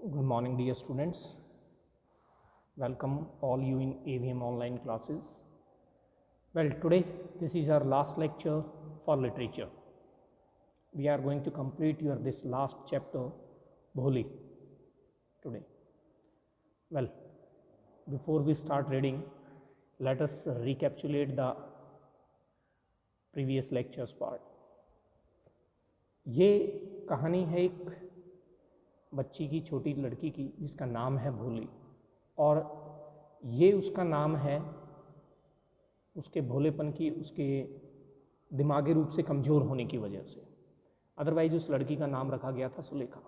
Good morning, dear students. Welcome all you in AVM online classes. Well, today this is our last lecture for literature. We are going to complete this last chapter, Bholi, today. Well, before we start reading, let us recapitulate the previous lectures part. ये कहानी है एक बच्ची की, छोटी लड़की की, जिसका नाम है भोली, और ये उसका नाम है उसके भोलेपन की, उसके दिमागी रूप से कमज़ोर होने की वजह से। अदरवाइज उस लड़की का नाम रखा गया था सुलेखा,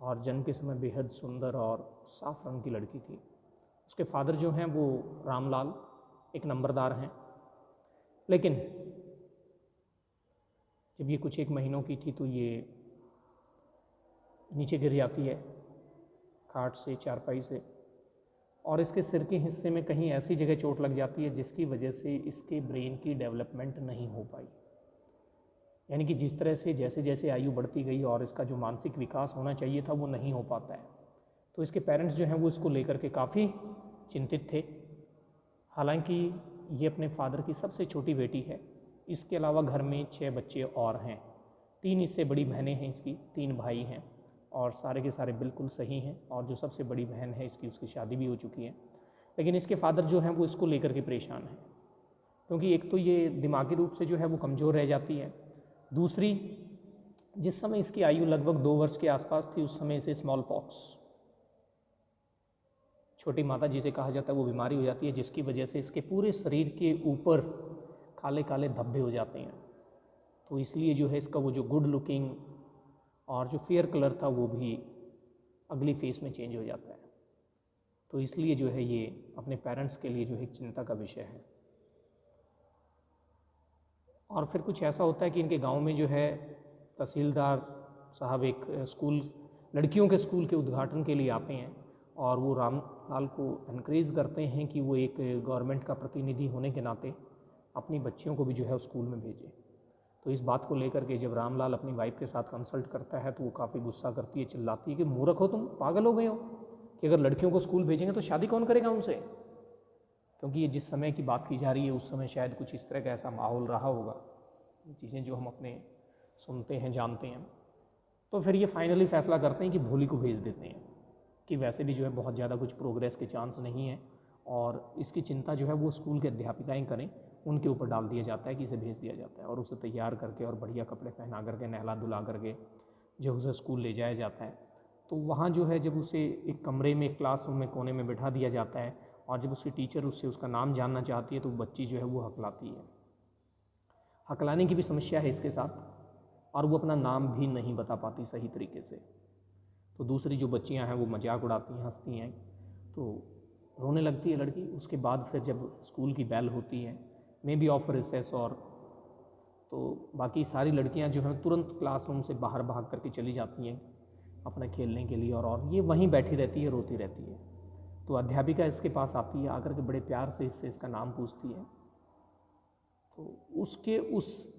और जन्म के समय बेहद सुंदर और साफ रंग की लड़की थी। उसके फादर जो हैं वो रामलाल एक नंबरदार हैं, लेकिन जब ये कुछ एक महीनों की थी तो ये नीचे गिर जाती है खाट से, चारपाई से, और इसके सिर के हिस्से में कहीं ऐसी जगह चोट लग जाती है जिसकी वजह से इसके ब्रेन की डेवलपमेंट नहीं हो पाई। यानी कि जिस तरह से जैसे जैसे आयु बढ़ती गई और इसका जो मानसिक विकास होना चाहिए था वो नहीं हो पाता है। तो इसके पेरेंट्स जो हैं वो इसको लेकर के काफ़ी चिंतित थे। हालांकि ये अपने फादर की सबसे छोटी बेटी है। इसके अलावा घर में 6 बच्चे और हैं। 3 इससे बड़ी बहनें हैं इसकी, 3 भाई हैं, और सारे के सारे बिल्कुल सही हैं। और जो सबसे बड़ी बहन है इसकी, उसकी शादी भी हो चुकी है। लेकिन इसके फादर जो हैं वो इसको लेकर के परेशान हैं, क्योंकि एक तो ये दिमागी रूप से जो है वो कमज़ोर रह जाती है। दूसरी, जिस समय इसकी आयु लगभग 2 वर्ष के आसपास थी, उस समय इसे स्मॉल पॉक्स, छोटी माता जिसे कहा जाता है, वो बीमारी हो जाती है, जिसकी वजह से इसके पूरे शरीर के ऊपर काले काले धब्बे हो जाते हैं। तो इसलिए जो है इसका वो जो गुड लुकिंग और जो फेयर कलर था वो भी अगली फेस में चेंज हो जाता है। तो इसलिए जो है ये अपने पेरेंट्स के लिए जो है एक चिंता का विषय है। और फिर कुछ ऐसा होता है कि इनके गांव में जो है तहसीलदार साहब एक स्कूल, लड़कियों के स्कूल के उद्घाटन के लिए आते हैं, और वो रामलाल को एनकरेज करते हैं कि वो एक गवर्नमेंट का प्रतिनिधि होने के नाते अपनी बच्चियों को भी जो है उस स्कूल में भेजे। तो इस बात को लेकर के जब रामलाल अपनी वाइफ के साथ कंसल्ट करता है तो वो काफ़ी गुस्सा करती है, चिल्लाती है कि मूर्ख हो तुम, पागल हो गए हो कि अगर लड़कियों को स्कूल भेजेंगे तो शादी कौन करेगा उनसे। क्योंकि ये जिस समय की बात की जा रही है उस समय शायद कुछ इस तरह का ऐसा माहौल रहा होगा, चीज़ें जो हम अपने सुनते हैं, जानते हैं। तो फिर ये फाइनली फैसला करते हैं कि भोली को भेज देते हैं, कि वैसे भी जो है बहुत ज़्यादा कुछ प्रोग्रेस के चांस नहीं है, और इसकी चिंता जो है वो स्कूल के अध्यापिकाएँ करें, उनके ऊपर डाल दिया जाता है कि इसे भेज दिया जाता है। और उसे तैयार करके और बढ़िया कपड़े पहना करके, नहला धुला करके जो उसे स्कूल ले जाया जाता है। तो वहाँ जो है जब उसे एक कमरे में, एक क्लासरूम में कोने में बिठा दिया जाता है, और जब उसकी टीचर उससे उसका नाम जानना चाहती है तो बच्ची जो है वो हकलाती है। हकलाने की भी समस्या है इसके साथ, और वो अपना नाम भी नहीं बता पाती सही तरीके से। तो दूसरी जो बच्चियां हैं वो मजाक उड़ाती हैं, हंसती हैं, तो रोने लगती है लड़की। उसके बाद फिर जब स्कूल की बेल होती है, मे बी ऑफ रिसेस, और तो बाकी सारी लड़कियां जो हैं तुरंत क्लासरूम से बाहर भाग करके चली जाती हैं अपना खेलने के लिए, और ये वहीं बैठी रहती है, रोती रहती है। तो अध्यापिका इसके पास आती है, आकर के बड़े प्यार से इससे इसका नाम पूछती है। तो उसके उस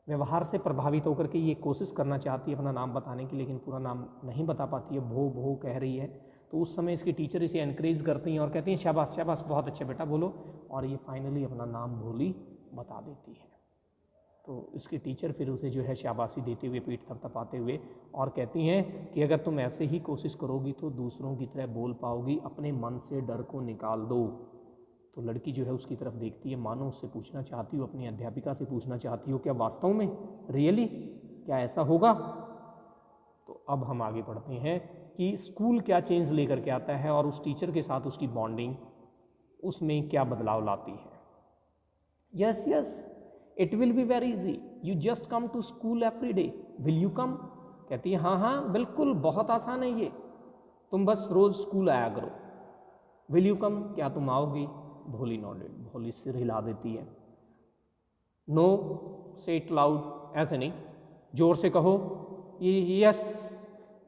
व्यवहार से प्रभावित होकर के ये कोशिश करना चाहती है अपना नाम बताने की, लेकिन पूरा नाम नहीं बता पाती है, भो भो कह रही है। तो उस समय इसकी टीचर इसे एनकरेज करती हैं और कहती हैं शाबाश शाबाश, बहुत अच्छा बेटा, बोलो। और ये फाइनली अपना नाम भोली बता देती है। तो इसकी टीचर फिर उसे जो है शाबाशी देते हुए, पीठ थपथपाते हुए, और कहती हैं कि अगर तुम ऐसे ही कोशिश करोगी तो दूसरों की तरह बोल पाओगी, अपने मन से डर को निकाल दो। तो लड़की जो है उसकी तरफ देखती है, मानो उससे पूछना चाहती हो, अपनी अध्यापिका से पूछना चाहती हो, क्या वास्तव में, रियली, क्या ऐसा होगा। तो अब हम आगे बढ़ते हैं कि स्कूल क्या चेंज लेकर के आता है, और उस टीचर के साथ उसकी बॉन्डिंग उसमें क्या बदलाव लाती है। Yes yes, it will be very easy, you just come to school every day, will you come. कहती है हाँ हाँ बिल्कुल, बहुत आसान है ये, तुम बस रोज स्कूल आया करो। विल यू कम, क्या तुम आओगी। भोली नॉडेड, भोली सिर हिला देती है। नो, से इट लाउड, ऐसे नहीं, जोर से कहो, yes.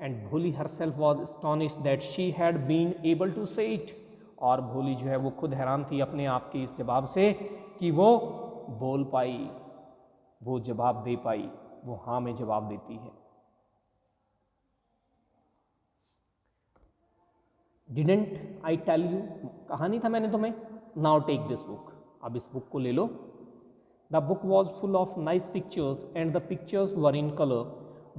And Bholi herself was astonished that she had been able to say it. और भोली जो है वो खुद हैरान थी अपने आप के इस जवाब से कि वो बोल पाई, वो जवाब दे पाई, वो हाँ में जवाब देती है। डिडेंट आई टेल यू, कहा नहीं था मैंने तुम्हें? नाउ टेक दिस बुक, अब इस बुक को ले लो। The book was full of nice pictures and the pictures were in colour,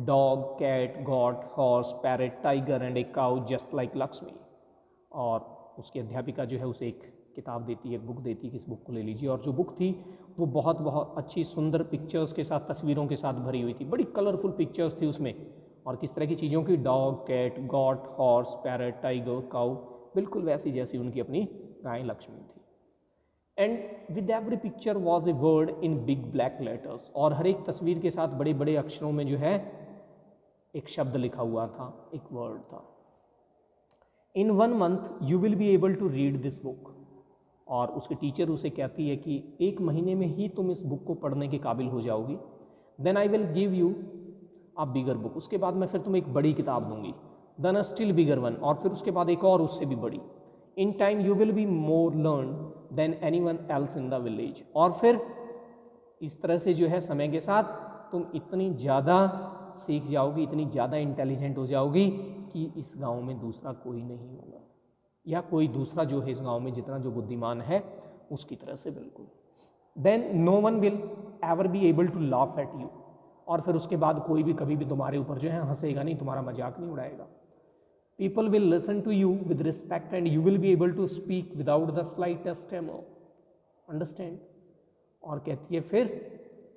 dog, cat, goat, horse, parrot, tiger and a cow just like Lakshmi. और उसकी अध्यापिका जो है उसे एक किताब देती है, एक बुक देती है कि इस बुक को ले लीजिए। और जो बुक थी वो बहुत बहुत अच्छी सुंदर पिक्चर्स के साथ, तस्वीरों के साथ भरी हुई थी, बड़ी कलरफुल पिक्चर्स थी उसमें। और किस तरह की चीज़ों की? Dog, cat, goat, horse, parrot, tiger, cow, बिल्कुल वैसी जैसी उनकी अपनी गाय लक्ष्मी थी। And with every picture was a word in big black letters, और हर एक तस्वीर के साथ बड़े बड़े अक्षरों में जो है एक शब्द लिखा हुआ था, एक वर्ड था। In 1 month you will be able to read this book, और उसके टीचर उसे कहती है कि 1 महीने में ही तुम इस बुक को पढ़ने के काबिल हो जाओगी। Then I will give you a bigger book, उसके बाद मैं फिर तुम्हें एक बड़ी किताब दूंगी। Then a still bigger one, और फिर उसके बाद एक और उससे भी बड़ी। In time you will be more learn than anyone else in the village, और फिर इस तरह से जो है समय के साथ तुम इतनी ज़्यादा सीख जाओगी, इतनी ज़्यादा इंटेलिजेंट हो जाओगी कि इस गांव में दूसरा कोई नहीं होगा, या कोई दूसरा जो है इस गांव में जितना जो बुद्धिमान है उसकी तरह से बिल्कुल। Then no one will ever be able to laugh at you, और फिर उसके बाद कोई भी कभी भी तुम्हारे ऊपर जो है हंसेगा नहीं, तुम्हारा मजाक नहीं उड़ाएगा। People will listen to you with respect and you will be able to speak without the slightest stammer, understand. और कहती है फिर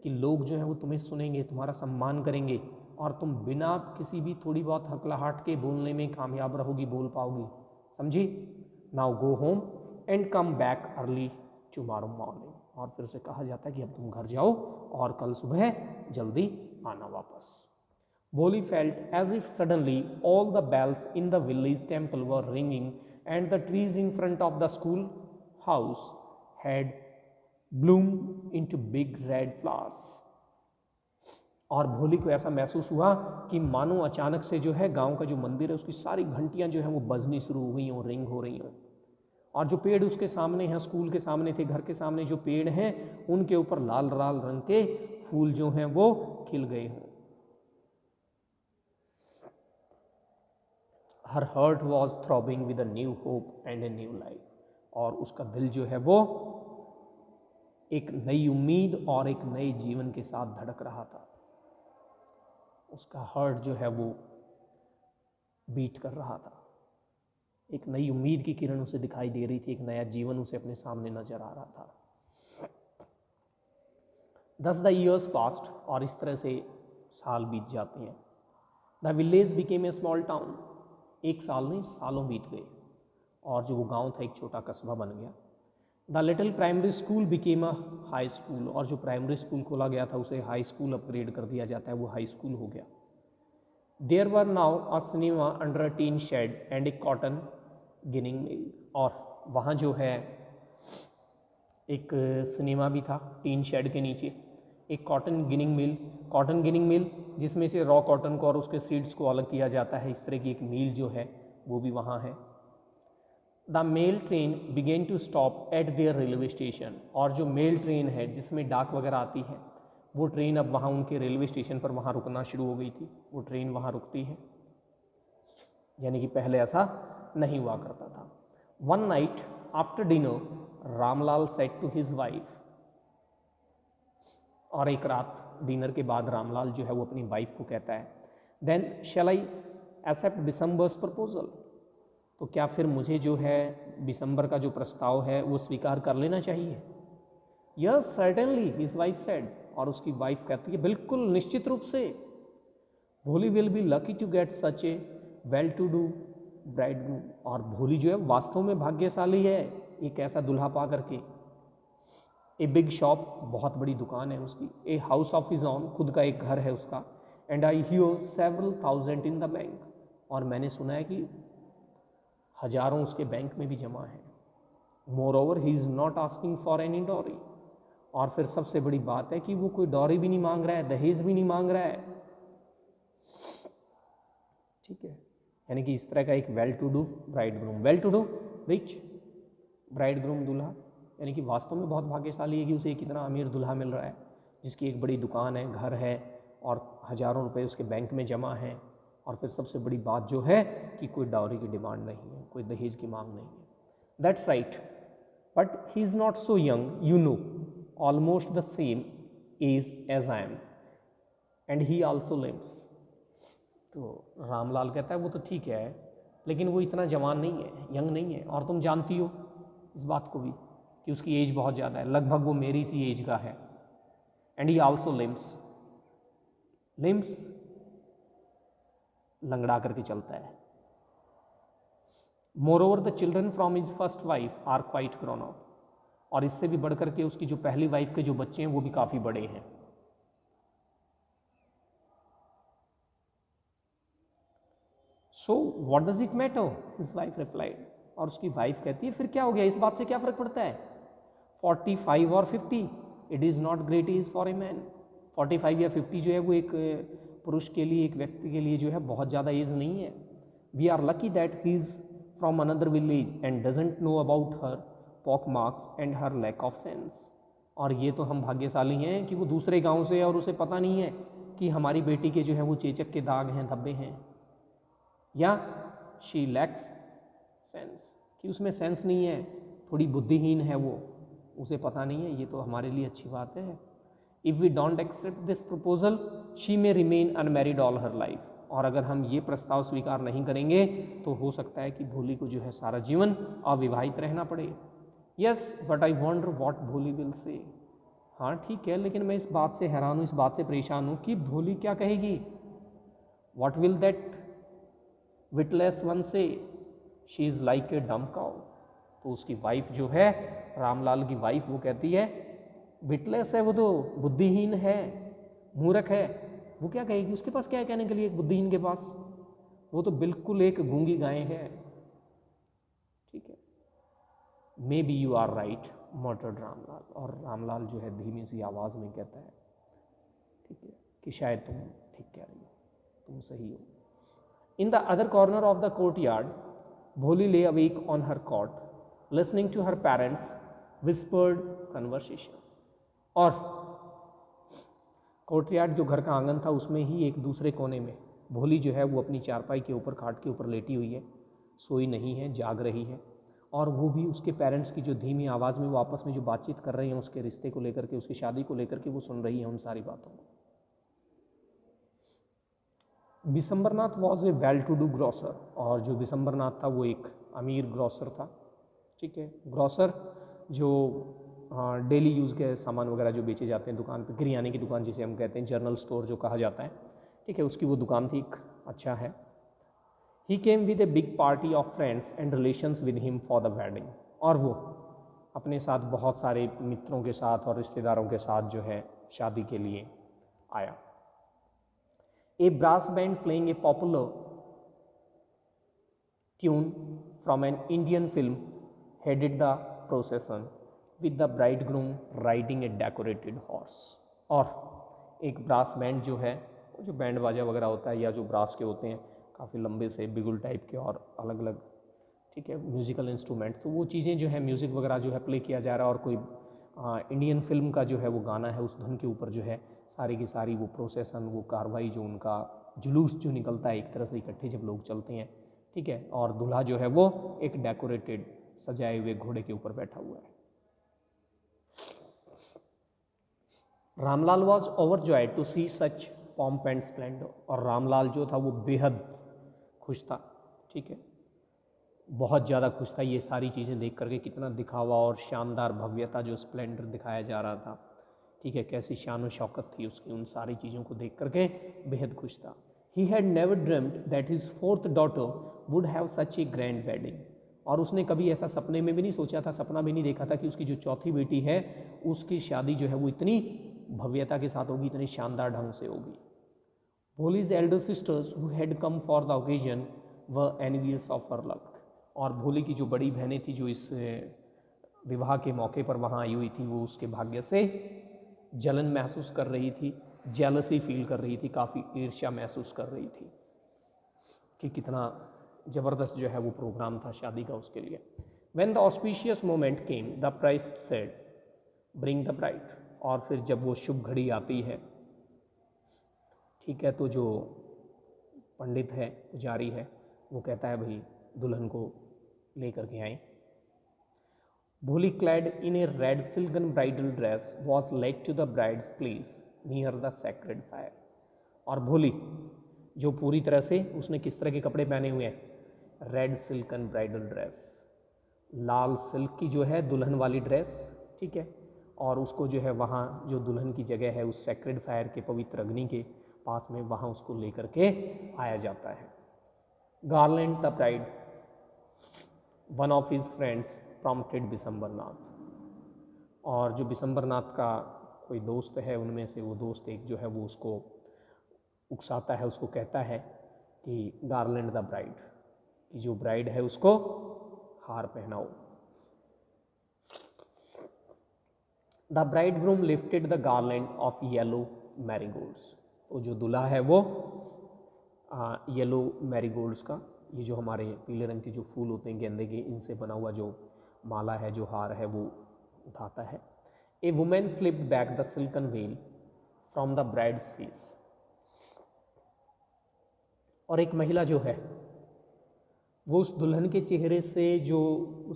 कि लोग जो है वो तुम्हें सुनेंगे, तुम्हारा सम्मान करेंगे, और तुम बिना किसी भी थोड़ी बहुत हकलाहट के बोलने में कामयाब रहोगी, बोल पाओगी, समझी। Now go home and come back early tomorrow morning, और फिर उसे कहा जाता है कि अब तुम घर जाओ और कल सुबह जल्दी आना वापस। Boli felt as if suddenly all the bells in the village temple were ringing and the trees in front of the school house had bloomed into big red flowers. और भोली को ऐसा महसूस हुआ कि मानो अचानक से जो है गांव का जो मंदिर है उसकी सारी घंटियां जो है वो बजनी शुरू हो गई और रिंग हो रही हैं, और जो पेड़ उसके सामने हैं, स्कूल के सामने थे, घर के सामने जो पेड़ हैं उनके ऊपर लाल लाल रंग के फूल जो हैं वो खिल गए हैं। Her heart was throbbing with a new hope and a new life, और उसका दिल जो है वो एक नई उम्मीद और एक नए जीवन के साथ धड़क रहा था। उसका हार्ट जो है वो बीट कर रहा था, एक नई उम्मीद की किरण उसे दिखाई दे रही थी, एक नया जीवन उसे अपने सामने नजर आ रहा था। 10 द ईयर्स पास्ट, और इस तरह से साल बीत जाते हैं। The village became a small town, एक साल नहीं सालों बीत गए, और जो वो गांव था एक छोटा कस्बा बन गया। The little primary school became a high school, और जो प्राइमरी स्कूल खोला गया था उसे हाई स्कूल अपग्रेड कर दिया जाता है, वो हाई स्कूल हो गया। There were now a cinema under a tin shed and a cotton ginning mill, और वहाँ जो है एक सिनेमा भी था टीन शेड के नीचे, एक कॉटन गिनिंग मिल जिसमें से रॉ कॉटन को और उसके सीड्स को अलग किया जाता है, इस तरह की एक मिल जो है वो भी वहाँ है। The mail train began to stop at their railway station, और जो मेल ट्रेन है जिसमें डाक वगैरह आती है वो ट्रेन अब वहाँ उनके रेलवे स्टेशन पर वहाँ रुकना शुरू हो गई थी, वो ट्रेन वहाँ रुकती है, यानी कि पहले ऐसा नहीं हुआ करता था। One night after dinner Ramlal said to his wife, और एक रात डिनर के बाद रामलाल जो है वो अपनी वाइफ को कहता है, then shall I accept Bishambar's proposal, तो क्या फिर मुझे जो है बिसम्बर का जो प्रस्ताव है वो स्वीकार कर लेना चाहिए। Yes certainly his wife said, और उसकी वाइफ कहती है बिल्कुल निश्चित रूप से। Bholi will be lucky to get such a well to do bridegroom, और भोली जो है वास्तव में भाग्यशाली है एक ऐसा दुल्हा पा करके। ए बिग शॉप, बहुत बड़ी दुकान है उसकी। A house of his own, खुद का एक घर है उसका। And I hear several thousand in the bank, और मैंने सुना है कि हजारों उसके बैंक में भी जमा है। Moreover he is not asking for any dowry, और फिर सबसे बड़ी बात है कि वो कोई डॉरी भी नहीं मांग रहा है, दहेज भी नहीं मांग रहा है, ठीक है। यानी कि इस तरह का एक well to do bridegroom, well to do rich bridegroom दूल्हा, यानी कि वास्तव में बहुत भाग्यशाली है कि उसे एक इतना अमीर दूल्हा मिल रहा है जिसकी एक बड़ी दुकान है, घर है, और हजारों रुपए उसके बैंक में जमा हैं, और फिर सबसे बड़ी बात जो है कि कोई डाउरी की डिमांड नहीं है, कोई दहेज की मांग नहीं है. That's right, but he is not so young, you know, almost the same age as I am, and he also limps. तो रामलाल कहता है वो तो ठीक है, लेकिन वो इतना जवान नहीं है, यंग नहीं है, और तुम जानती हो इस बात को भी कि उसकी एज बहुत ज़्यादा है, लगभग वो मेरी सी एज का है. And he also limps, limps लंगड़ा करके चलता है. Moreover the children from his first wife are quite grown up, और इससे भी बढ़ करके उसकी जो पहली वाइफ के जो बच्चे हैं वो भी काफ़ी बड़े हैं. So what does it matter, his wife replied. और उसकी वाइफ कहती है फिर क्या हो गया, इस बात से क्या फ़र्क पड़ता है, 45 और 50, it is not great age for a man. 45 या 50 जो है वो एक पुरुष के लिए, एक व्यक्ति के लिए जो है बहुत ज़्यादा एज नहीं है. We are lucky that he is from another village and doesn't know about her pock marks and her lack of sense. और ये तो हम भाग्यशाली हैं कि वो दूसरे गांव से है और उसे पता नहीं है कि हमारी बेटी के जो है वो चेचक के दाग हैं, धब्बे हैं, या शी लैक्स सेंस, कि उसमें सेंस नहीं है, थोड़ी बुद्धिहीन है वो, उसे पता नहीं है. ये तो हमारे लिए अच्छी बात है. If we don't accept this proposal she may remain unmarried all her life. और अगर हम ये प्रस्ताव स्वीकार नहीं करेंगे तो हो सकता है कि भोली को जो है सारा जीवन अविवाहित रहना पड़े. Yes but I wonder what Bholi will say. हाँ ठीक है, लेकिन मैं इस बात से हैरान हूँ, इस बात से परेशान हूँ कि भोली क्या कहेगी. What will that witless one से, शी इज़ लाइक ए डम काउ. तो उसकी वाइफ जो है, रामलाल की वाइफ, वो कहती है विटलेस है, वो तो बुद्धिहीन है, मूर्ख है. वो क्या कहेगी, उसके पास क्या है कहने के लिए एक बुद्धिहीन के पास, वो तो बिल्कुल एक गूंगी गाय है. ठीक है, maybe you are right muttered Ramlal. और रामलाल जो है धीमी सी आवाज़ में कहता है ठीक है कि शायद तुम ठीक कह रही हो, तुम सही हो. In the other corner of the courtyard, Bholi lay awake on her cot, listening to her parents' whispered conversation. और कोर्टयार्ड जो घर का आंगन था उसमें ही एक दूसरे कोने में भोली जो है वो अपनी चारपाई के ऊपर, खाट के ऊपर लेटी हुई है, सोई नहीं है, जाग रही है. और वो भी उसके पेरेंट्स की जो धीमी आवाज़ में वो आपस में जो बातचीत कर रहे हैं उसके रिश्ते को लेकर के, उसकी शादी को लेकर के, वो सुन रही है उन सारी बातों को. Bishambarnath was a well to do grocer. और जो बिशंबरनाथ था वो एक अमीर ग्रॉसर था. ठीक है, ग्रॉसर जो डेली यूज़ के सामान वगैरह जो बेचे जाते हैं दुकान पे, किरियाने की दुकान जिसे हम कहते हैं, जनरल स्टोर जो कहा जाता है. ठीक है, उसकी वो दुकान थी एक. अच्छा है. He came with a big party of friends and relations with him for the wedding. और वो अपने साथ बहुत सारे मित्रों के साथ और रिश्तेदारों के साथ जो है शादी के लिए आया. A brass band playing a popular tune from an Indian film headed the procession with the bridegroom riding a decorated horse. और एक ब्रास बैंड जो है, जो बैंड बाजा वगैरह होता है या जो ब्रास के होते हैं काफ़ी लंबे से बिगुल टाइप के और अलग अलग, ठीक है, म्यूज़िकल इंस्ट्रूमेंट, तो वो चीज़ें जो है म्यूज़िक वगैरह जो है प्ले किया जा रहा है. और कोई इंडियन फिल्म का जो है वो गाना है, उस धुन के ऊपर जो है सारी की सारी वो प्रोसेसन, वो कार्रवाई, जो उनका जुलूस जो निकलता है एक तरह से इकट्ठे जब लोग चलते हैं. ठीक है, और दूल्हा जो है वो एक डेकोरेटेड सजाए हुए घोड़े के ऊपर बैठा हुआ है. Ramlal was overjoyed to see such pomp and splendour. और रामलाल जो था वो बेहद खुश था. ठीक है, बहुत ज़्यादा खुश था ये सारी चीज़ें देख करके, कितना दिखावा और शानदार भव्यता, जो स्प्लेंडर दिखाया जा रहा था. ठीक है, कैसी शान और शौकत थी उसकी, उन सारी चीज़ों को देख करके बेहद खुश था. He had never dreamed that his fourth daughter would have such A grand wedding. और उसने कभी ऐसा सपने में भी नहीं सोचा था, सपना भी नहीं देखा था कि उसकी जो चौथी बेटी है उसकी शादी जो है वो इतनी भव्यता के साथ होगी, इतनी शानदार ढंग से होगी. Bholi's Elder sisters who had come for the occasion were envious of her luck. और भोली की जो बड़ी बहनें थी जो इस विवाह के मौके पर वहाँ आई हुई थी, वो उसके भाग्य से जलन महसूस कर रही थी, जेलसी फील कर रही थी, काफ़ी ईर्ष्या महसूस कर रही थी कि कितना ज़बरदस्त जो है वो प्रोग्राम था शादी का उसके लिए. When the auspicious moment came the priest said bring the bride. और फिर जब वो शुभ घड़ी आती है, ठीक है, तो जो पंडित है, पुजारी है, वो कहता है भाई दुल्हन को लेकर के आए। भोली clad in a red silken bridal dress was led to the bride's place near the sacred fire। और भोली जो पूरी तरह से उसने किस तरह के कपड़े पहने हुए हैं? रेड सिल्कन ब्राइडल ड्रेस, लाल सिल्क की जो है दुल्हन वाली ड्रेस, ठीक है। और उसको जो है वहाँ जो दुल्हन की जगह है उस सैक्रेड फायर के पवित्र अग्नि के पास में, वहाँ उसको लेकर के आया जाता है। Garland the bride, one of his friends prompted Bishambarnath. और जो बिशंबरनाथ का कोई दोस्त है उनमें से वो दोस्त एक जो है वो उसको उकसाता है, उसको कहता है कि गार्लैंड द ब्राइड, कि जो ब्राइड है उसको हार पहनाओ। The bridegroom lifted the garland of yellow marigolds. तो जो दूल्हा है वो येलो मैरीगोल्ड्स का, ये जो हमारे पीले रंग के जो फूल होते हैं गेंदे के, इनसे बना हुआ जो माला है, जो हार है, वो उठाता है। A women slipped back the silken veil from the bride's face. और एक महिला जो है वो उस दुल्हन के चेहरे से जो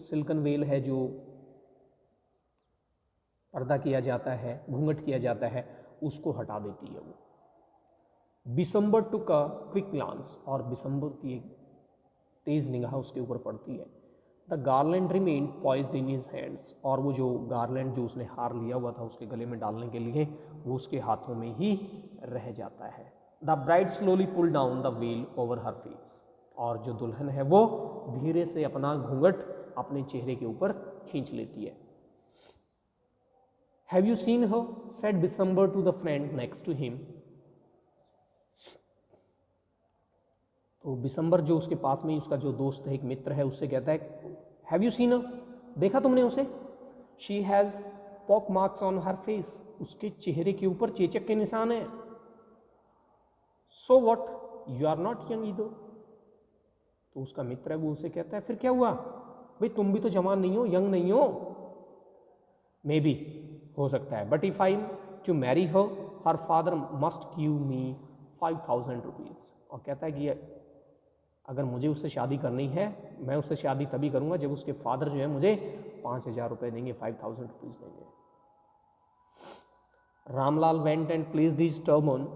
सिल्कन वेल है, जो पर्दा किया जाता है, घूंघट किया जाता है, उसको हटा देती है वो। बिशंबर टुक अ क्विक ग्लांस, और बिशंबर की एक तेज निगाह उसके ऊपर पड़ती है। The garland remained poised in his hands, और वो जो गार्लैंड जो उसने हार लिया हुआ था उसके गले में डालने के लिए, वो उसके हाथों में ही रह जाता है। The bride slowly pull down the veil over her face, और जो दुल्हन है वो धीरे से अपना घूंघट अपने चेहरे के ऊपर खींच लेती है। Have you seen her, said Bishambar to the friend next to him. तो बिशंबर जो उसके पास में ही उसका जो दोस्त है, एक मित्र है, उससे कहता है हैव यू सीन हर, देखा तुमने उसे? She has pock marks on her face, उसके चेहरे के ऊपर चेचक के निशान है। So what, you are not young either. तो उसका मित्र है वो उसे कहता है फिर क्या हुआ भाई, तुम भी तो जवान नहीं हो, यंग नहीं हो। मे बी, हो सकता है, but if I to marry her father must give me 5000 rupees. और कहता है कि अगर मुझे उससे शादी करनी है, मैं उससे शादी तभी करूंगा जब उसके फादर जो है मुझे 5000 रुपये देंगे, 5000 रुपीज़ देंगे। Ramlal went and placed his turban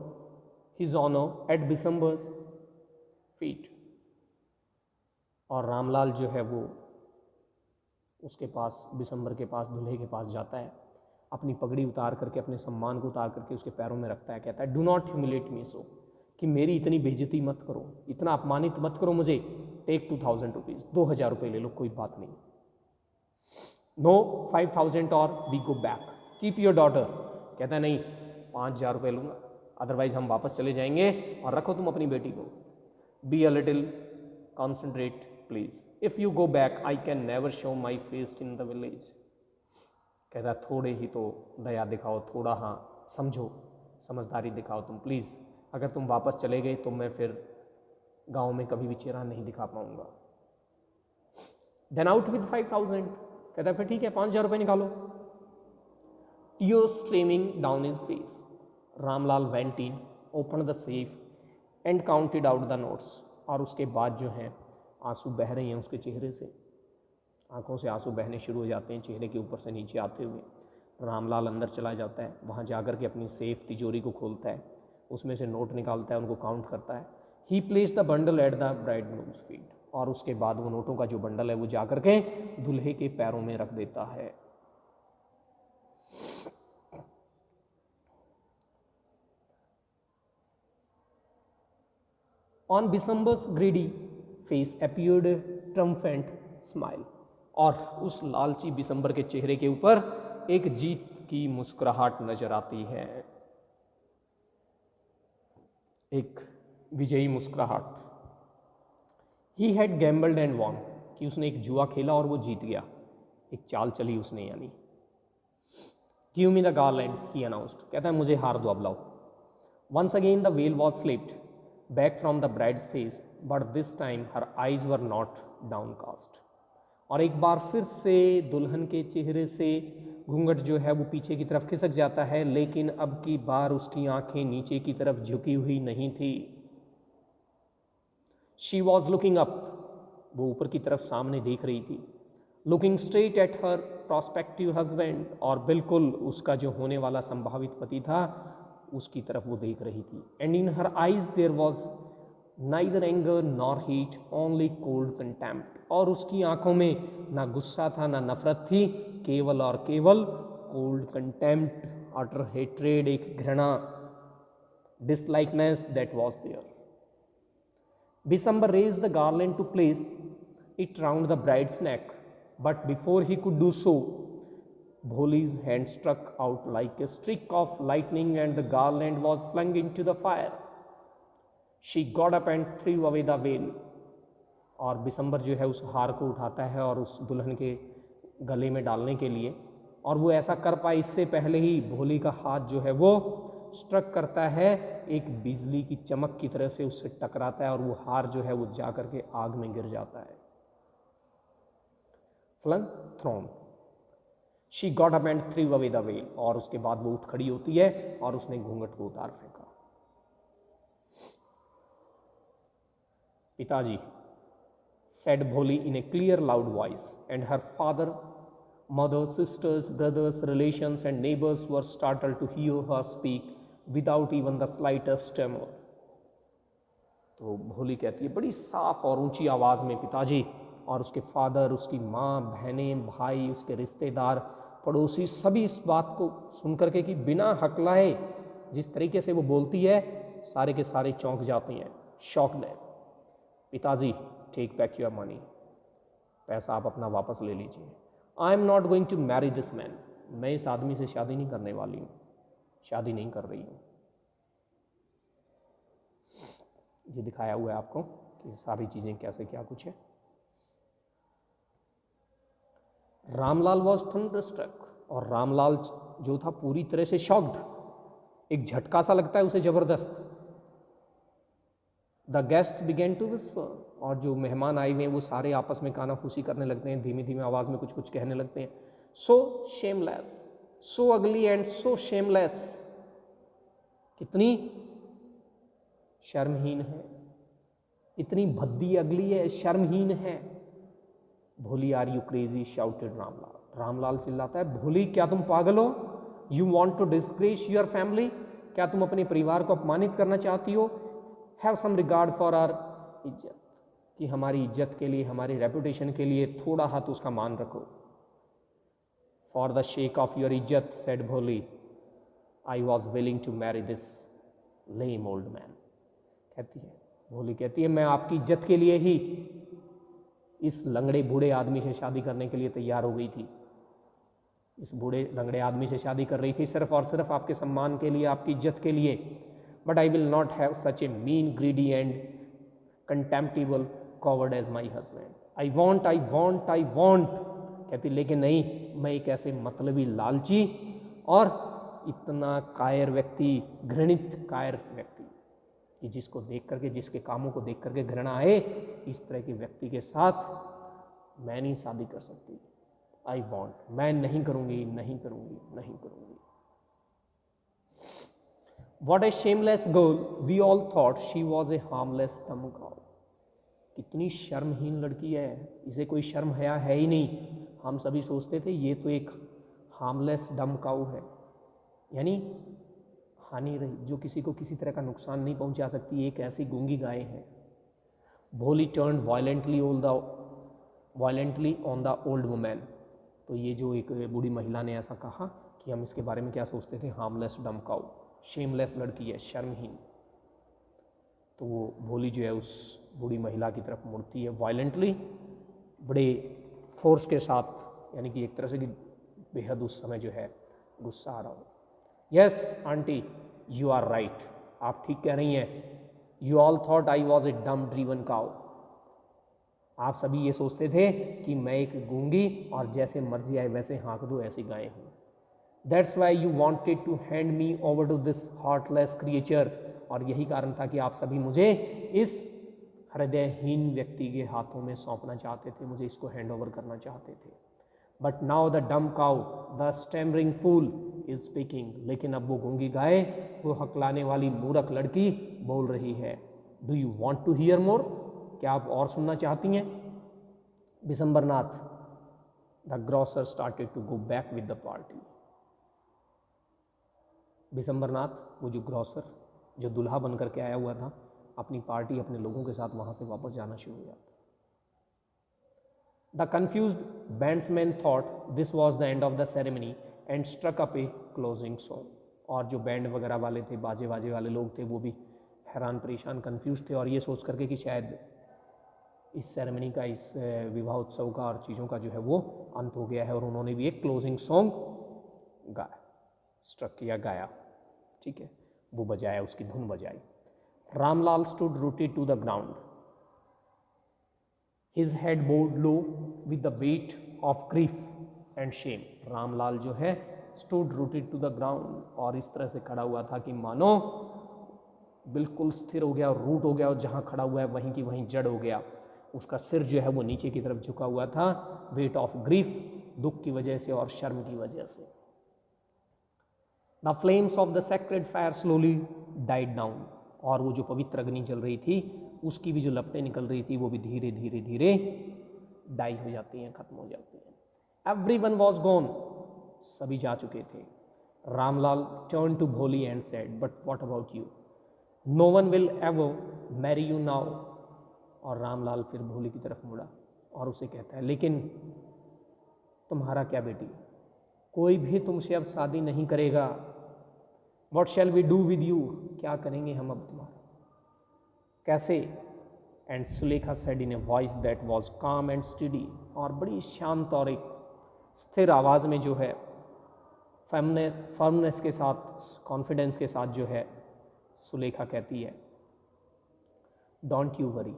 his honour at Bishambar's feet. और रामलाल जो है वो उसके पास, बिशंबर के पास, दूल्हे के पास जाता है, अपनी पगड़ी उतार करके, अपने सम्मान को उतार करके उसके पैरों में रखता है। कहता है डू नॉट ह्यूमिलेट मी सो, कि मेरी इतनी बेइज्जती मत करो, इतना अपमानित मत करो मुझे। टेक 2000 रुपीज़, 2000 रुपये ले लो, कोई बात नहीं। नो 5000 और we go back, keep your daughter. कहता है नहीं, 5000 रुपये लूँगा, अदरवाइज हम वापस चले जाएंगे, और रखो तुम अपनी बेटी को। Be a little concentrate please, if you go back I can never show my face in the village. कहता थोड़े ही तो दया दिखाओ, थोड़ा हाँ समझो, समझदारी दिखाओ तुम प्लीज़। अगर तुम वापस चले गए तो मैं फिर गांव में कभी भी चेहरा नहीं दिखा पाऊंगा। Then out with 5000। कहता फिर ठीक है, 5000 रुपये निकालो। Tears streaming down his face, Ramlal went in, open the safe and counted out the notes. और उसके बाद जो है आंसू बह रहे हैं उसके चेहरे से, आंखों से आंसू बहने शुरू हो जाते हैं चेहरे के ऊपर से नीचे आते हुए। रामलाल अंदर चला जाता है, वहाँ जाकर के अपनी सेफ तिजोरी को खोलता है, उसमें से नोट निकालता है, उनको काउंट करता है। He place the bundle at the bridegroom's feet, और उसके बाद वो नोटों का जो बंडल है वो जाकर के दूल्हे के पैरों में रख देता है। On Bishambar's greedy face appeared triumphant smile, और उस लालची बिशंबर के चेहरे के ऊपर एक जीत की मुस्कुराहट नजर आती है, एक विजयी मुस्कुराहट। He had gambled and won, कि उसने एक जुआ खेला और वो जीत गया, एक चाल चली उसने यानी। Give me the garland he announced, कहता है मुझे हार दो अब लाओ। Once again the veil was slipped back from the bride's face, but this time her eyes were not downcast. और एक बार फिर से दुल्हन के चेहरे से घूंघट जो है वो पीछे की तरफ खिसक जाता है, लेकिन अब की बार उसकी आंखें नीचे की तरफ झुकी हुई नहीं थी। शी वॉज लुकिंग अप, वो ऊपर की तरफ सामने देख रही थी, looking straight at her prospective husband, और बिल्कुल उसका जो होने वाला संभावित पति था उसकी तरफ वो देख रही थी। And in her eyes there was neither anger nor heat, only cold contempt, और उसकी आंखों में ना गुस्सा था ना नफरत थी, केवल और केवल कोल्ड कंटेम्प्ट, अटर हेट्रेड, एक घृणा, dislikeness that was there. Bisambar raised the garland to place it round the bride's neck, but before he could do so, Bholi's hand struck out like a streak of lightning and the garland was flung into the fire. She got up and threw away the veil. और बिसंबर जो है उस हार को उठाता है और उस दुल्हन के गले में डालने के लिए, और वो ऐसा कर पाए इससे पहले ही भोली का हाथ जो है वो स्ट्रक करता है, एक बिजली की चमक की तरह से उससे टकराता है और वो हार जो है वो जा करके आग में गिर जाता है। Flung, thrown, she got up and threw away the veil, और उसके बाद वो उठ खड़ी होती है और उसने घूंघट को उतार फेंका। पिताजी, said Bholi in a clear loud voice, and her father, mother, sisters, brothers, relations and neighbors were startled to hear her speak without even the slightest tremor. तो भोली कहती है बड़ी साफ और ऊंची आवाज़ में, पिताजी, और उसके फादर, उसकी माँ, बहनें, भाई, उसके रिश्तेदार, पड़ोसी, सभी इस बात को सुनकर के कि बिना हकलाए जिस तरीके से वो बोलती है, सारे के सारे चौंक जाते हैं, शॉक्ड है। पिताजी, टेक बैक योर मनी, पैसा आप अपना वापस ले लीजिए। I am not going to marry this man, मैं इस आदमी से शादी नहीं करने वाली हूँ, शादी नहीं कर रही हूँ। ये दिखाया हुआ है आपको कि सारी चीज़ें कैसे क्या कुछ है। रामलाल वॉज थंडरस्ट्रक, और रामलाल जो था पूरी तरह से शॉक्ड, एक झटका सा लगता है उसे ज़बरदस्त। The guests began to whisper, और जो मेहमान आए हुए हैं वो सारे आपस में कानाफूसी करने लगते हैं, धीमी धीमी आवाज़ में कुछ कुछ कहने लगते हैं। सो शेमलेस, सो अगली एंड सो शेमलेस, कितनी शर्महीन है, इतनी भद्दी अगली है, शर्महीन है। Bholi, are you crazy, shouted Ramlal. Ramlal चिल्लाता है, भोली क्या तुम पागल हो? You want to disgrace your family, क्या तुम अपने परिवार को अपमानित करना चाहती हो? Have some regard for our izzat, कि हमारी इज्जत के लिए, हमारी रेपुटेशन के लिए थोड़ा हाथ उसका मान रखो। For the sake of your izzat, said Bholi, I was willing to marry this lame old man. कहती है, भोली कहती है, मैं आपकी इज्जत के लिए ही इस लंगड़े बूढ़े आदमी से शादी करने के लिए तैयार हो गई थी। इस बूढ़े लंगड़े आदमी से शादी कर रही थी सिर्फ और सिर्फ आपके सम्मान के लिए, आपकी इज्जत के लिए। But I will not have such a mean, greedy and contemptible coward as my husband. I want, I want, I want. कहती लेकिन नहीं, मैं एक ऐसे मतलबी, लालची और इतना कायर व्यक्ति, घृणित कायर व्यक्ति, कि जिसको देख करके, जिसके कामों को देख करके घृणा आए, इस तरह के व्यक्ति के साथ मैं नहीं शादी कर सकती। आई वॉन्ट, मैं नहीं करूँगी, नहीं करूँगी, नहीं करूँगी। What a shameless girl, we all thought she was a harmless dumb cow. कितनी शर्महीन लड़की है, इसे कोई शर्म हया है ही नहीं। हम सभी सोचते थे ये तो एक हार्मलेस डम काऊ है, यानी हानि रही, जो किसी को किसी तरह का नुकसान नहीं पहुंचा सकती, एक ऐसी गूंगी गाय है। भोली turn violently on the old women. तो ये जो एक बूढ़ी महिला ने ऐसा कहा कि हम इसके बारे में क्या सोचते थे, हार्मलेस डम काऊ, शेमलेस लड़की है, शर्महीन। तो वो भोली जो है उस बूढ़ी महिला की तरफ मुड़ती है वायलेंटली, बड़े फोर्स के साथ, यानी कि एक तरह से कि बेहद उस समय जो है गुस्सा आ रहा हो। Yes aunty, you are right, आप ठीक कह रही हैं। You all thought I was a dumb driven cow. आप सभी ये सोचते थे कि मैं एक गूंगी और जैसे मर्जी आए वैसे हाँक दो ऐसी गाय हूँ। That's why you wanted to hand me over to this heartless creature. और यही कारण था कि आप सभी मुझे इस हृदयहीन व्यक्ति के हाथों में सौंपना चाहते थे, मुझे इसको हैंड ओवर करना चाहते थे। But now the dumb cow, the stammering fool is speaking. लेकिन अब वो गूंगी गाय, वो हकलाने वाली मूर्ख लड़की बोल रही है। Do you want to hear more? क्या आप और सुनना चाहती हैं? Bishambarnath, the grocer started to go back with the party. Bishambarnath, वो जो ग्रॉसर, जो दूल्हा बन करके आया हुआ था, अपनी पार्टी, अपने लोगों के साथ वहाँ से वापस जाना शुरू हो जाता। The confused bandsman thought this was the end of the ceremony and struck up a closing song. और जो बैंड वगैरह वाले थे, बाजे बाजे वाले लोग थे, वो भी हैरान परेशान कन्फ्यूज थे और ये सोच करके कि शायद इस सेरेमनी का, इस विवाह उत्सव का और चीज़ों का जो है वो अंत हो गया है, और उन्होंने भी एक क्लोजिंग सॉन्ग गाया, स्ट्रक किया, गाया, ठीक है, वो बजाया, उसकी धुन बजाई। Ramlal stood rooted to the ground, his head bowed low with the weight of grief and shame। Ramlal जो है stood rooted to the ground, और इस तरह से खड़ा हुआ था कि मानो बिल्कुल स्थिर हो गया और रूट हो गया, और जहाँ खड़ा हुआ है वहीं की वहीं जड़ हो गया। उसका सिर जो है वो नीचे की तरफ झुका हुआ था, वेट ऑफ ग्रीफ, दुख की वजह से और शर्म की वजह से। The flames of the sacred fire slowly died down, और वो जो पवित्र अग्नि जल रही थी उसकी भी जो लपटें निकल रही थी वो भी धीरे धीरे धीरे डाई हो जाती हैं, खत्म हो जाती हैं। एवरीवन वाज गॉन, सभी जा चुके थे। Ramlal turn to Bholi and said, but what about you, no one will ever marry you now. और रामलाल फिर भोली की तरफ मुड़ा और उसे कहता है, लेकिन तुम्हारा क्या बेटी, कोई भी तुमसे अब शादी नहीं करेगा। What shall we do with you, क्या करेंगे हम अब तुम्हारा, कैसे। And Sulekha said in a voice that was calm and steady, और बड़ी शांत और एक स्थिर आवाज़ में जो है, फर्मनेस के साथ, कॉन्फिडेंस के साथ जो है सुलेखा कहती है, डोंट यू वरी,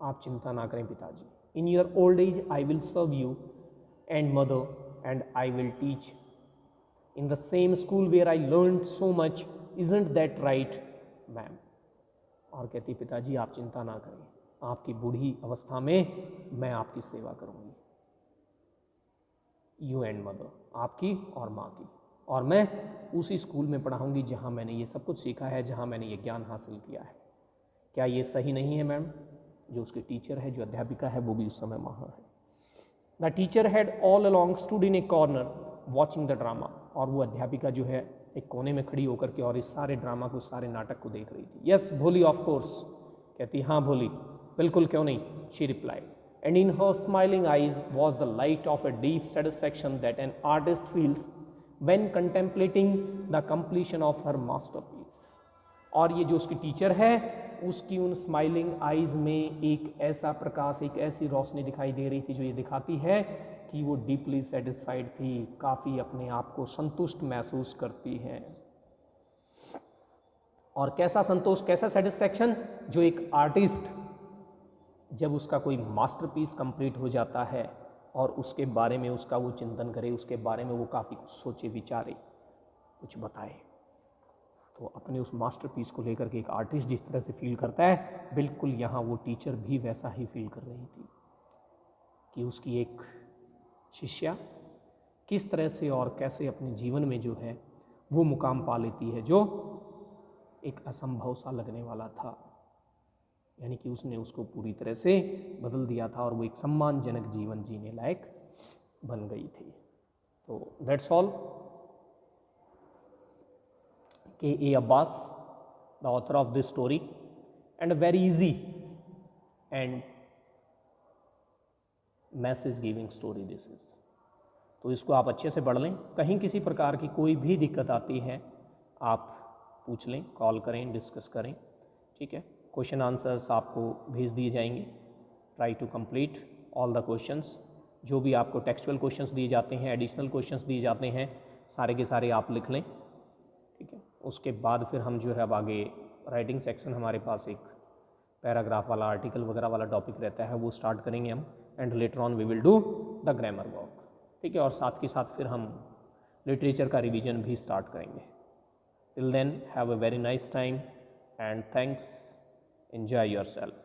आप चिंता ना करें पिताजी। In your old age I will serve you and mother and I will teach in the same school where I learned so much, isn't that right ma'am. और कहती, पिताजी आप चिंता ना करें, आपकी बूढ़ी अवस्था में मैं आपकी सेवा करूंगी, यू एंड मदर, आपकी और माँ की, और मैं उसी स्कूल में पढ़ाऊंगी जहाँ मैंने ये सब कुछ सीखा है, जहाँ मैंने ये ज्ञान हासिल किया है। क्या ये सही नहीं है मैम? जो उसकी टीचर है, जो अध्यापिका है, वो भी उस समय वहाँ है। The teacher had all along stood in A corner watching the drama, और वो अध्यापिका जो है एक कोने में खड़ी होकर के और इस सारे ड्रामा को, सारे नाटक को देख रही थी। यस भोली, ऑफ कोर्स, कहती, हाँ भोली, बिल्कुल, क्यों नहीं, she replied, and in her smiling eyes was the light of a deep satisfaction that an artist feels when contemplating the completion of her masterpiece. और ये जो उसकी टीचर है, उसकी उन स्माइलिंग आईज में एक ऐसा प्रकाश, एक ऐसी रोशनी दिखाई दे रही थी जो ये दिखाती है कि वो डीपली सेटिस्फाइड थी, काफ़ी अपने आप को संतुष्ट महसूस करती हैं। और कैसा संतोष, कैसा सेटिस्फैक्शन, जो एक आर्टिस्ट जब उसका कोई मास्टरपीस कंप्लीट हो जाता है और उसके बारे में उसका वो चिंतन करे, उसके बारे में वो काफ़ी कुछ सोचे विचारे, कुछ बताए, तो अपने उस मास्टरपीस को लेकर के एक आर्टिस्ट जिस तरह से फील करता है, बिल्कुल यहाँ वो टीचर भी वैसा ही फील कर रही थी कि उसकी एक शिष्या किस तरह से और कैसे अपने जीवन में जो है वो मुकाम पा लेती है जो एक असंभव सा लगने वाला था, यानी कि उसने उसको पूरी तरह से बदल दिया था और वो एक सम्मानजनक जीवन जीने लायक बन गई थी। तो that's all. K.A. Abbas, the author of this story, and a very easy and message giving story this is. तो इसको आप अच्छे से पढ़ लें, कहीं किसी प्रकार की कोई भी दिक्कत आती है आप पूछ लें, कॉल करें, डिस्कस करें, ठीक है। क्वेश्चन आंसर्स आपको भेज दिए जाएंगे। Try to complete all the questions, जो भी आपको टेक्सचुअल क्वेश्चंस दिए जाते हैं, एडिशनल क्वेश्चंस दिए जाते हैं, सारे के सारे आप लिख लें, ठीक है। उसके बाद फिर हम जो है अब आगे राइटिंग सेक्शन, हमारे पास एक पैराग्राफ वाला, आर्टिकल वगैरह वाला टॉपिक रहता है, वो स्टार्ट करेंगे हम, and later on we will do the grammar work, ठीक है। और साथ के साथ फिर हम लिटरेचर का रिवीजन भी स्टार्ट करेंगे। Till then have a very nice time and thanks, enjoy yourself.